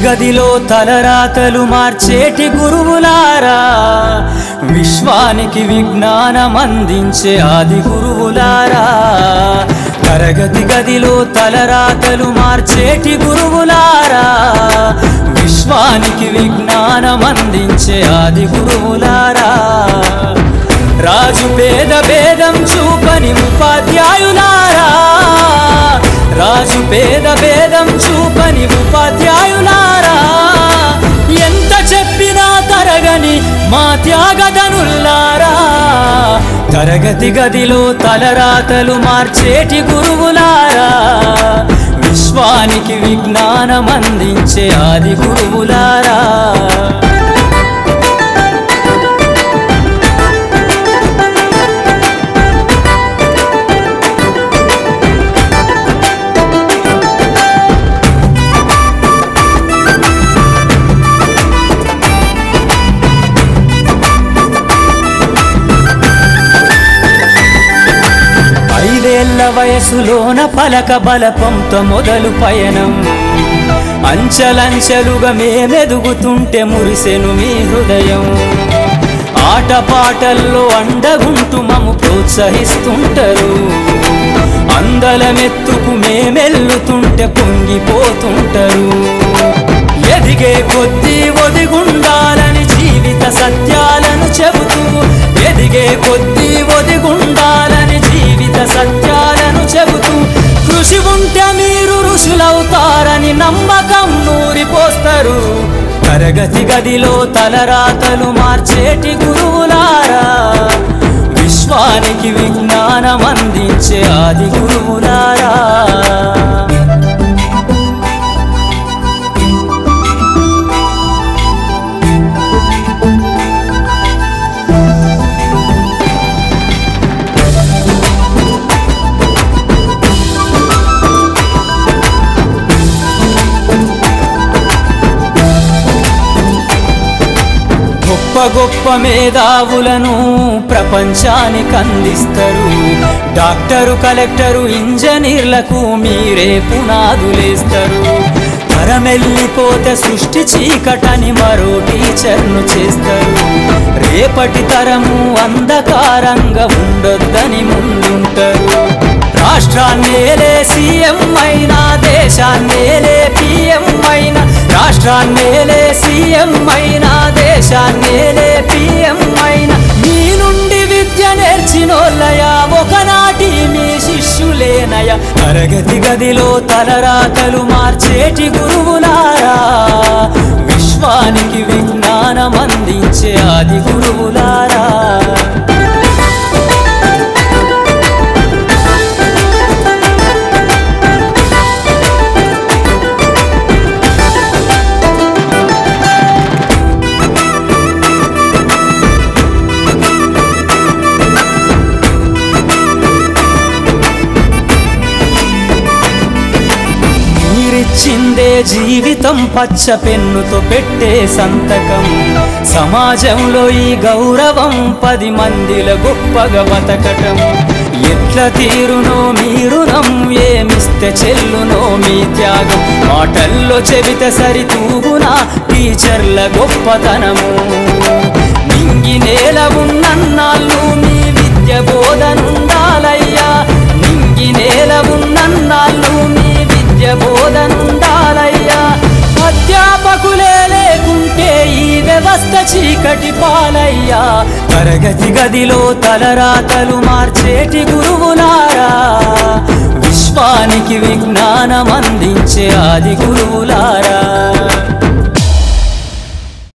గదిలో తలరాతలు మార్చేటి గురువులారా, విశ్వానికి విజ్ఞానం అందించే ఆది గురువులారా. తరగతి గదిలో తలరాతలు మార్చేటి గురువులారా, విశ్వానికి విజ్ఞానం అందించే ఆది గురువులారా. రాజు పేద భేదం చూపని ఉపాధ్యాయులారా, రాజు పేద భేదం చూపని ఉపాధ్యాయులారా. ఎంత చెప్పినా తరగని మా త్యాగధనుల్లారా, తరగతి గదిలో తలరాతలు మార్చేటి గురువులారా, విశ్వానికి విజ్ఞానం అందించే ఆది గురువులారా. వయసులోన పలక బలపంతో మొదలు పయనం, అంచలంచెలుగా మేమెదుగుతుంటే మురిసెను మీ హృదయం. ఆటపాటల్లో అండగుంటూ మము ప్రోత్సహిస్తుంటారు, అందలమెత్తుకు మేమెల్లుతుంటే పొంగిపోతుంటారు. ఎదిగే కొద్దీ ఒదిగుండాలని జీవిత సత్యాలను చెబుతూ, ఎదిగే కొద్దీ ఒదిగుండాలని జీవిత సత్యాలను చెబుతూ, కృషి ఉంటే మీరు ఋషులవుతారని నమ్మకం నూరిపోస్తారు. తరగతి గదిలో తలరాతలు మార్చేటి గురువులారా, విశ్వానికి విజ్ఞానం అందించే ఆది గురువులారా. గొప్ప గొప్ప మేధావులను ప్రపంచానికి అందిస్తారు. డాక్టరు, కలెక్టరు, ఇంజనీర్లకు మీరే పునాదులేస్తారు. తరమెల్లిపోతే సృష్టి చీకటని మరో టీచర్ను చేస్తారు. రేపటి తరము అంధకారంగా ఉండొద్దని ముందుంటారు. రాష్ట్రాన్నేలే సీఎం అయినా, దేశాన్నేలే పిఎం అయినా, రాష్ట్రాన్నేలే సీఎం అయినా, దేశాన్నేలే పిఎం అయినా, మీ నుండి విద్య నేర్చినోళ్ళయా, ఒకనాటి మీ శిష్యులేనయ. తరగతి గదిలో తలరాతలు మార్చేటి గురువులారా, విశ్వానికి విజ్ఞానం అందించే ఆది గురువులారా. చిందే జీవితం పచ్చ పెన్నుతో పెట్టే సంతకం, సమాజంలో ఈ గౌరవం 10 మందిల గొప్పగా బతకటం. ఎట్ల తీరునో మీ రుణం, ఏమిస్తే చెల్లునో మీ త్యాగం. మాటల్లో చెబితే సరితూగునా టీచర్ల గొప్పతనము. నింగి నేల ఉన్నన్నాళ్ళు మీ విద్య బోధనుండాలయ్యా, నింగి నేల ఉన్నన్నాళ్ళు మీ విద్య బోధనుండాలయ్యా. అధ్యాపకులే లేకుంటే ఈ వ్యవస్థ చీకటి పాలయ్యా. తరగతి గదిలో తలరాతలు మార్చేటి గురువులారా, విశ్వానికి విజ్ఞానం అందించే ఆది గురువులారా.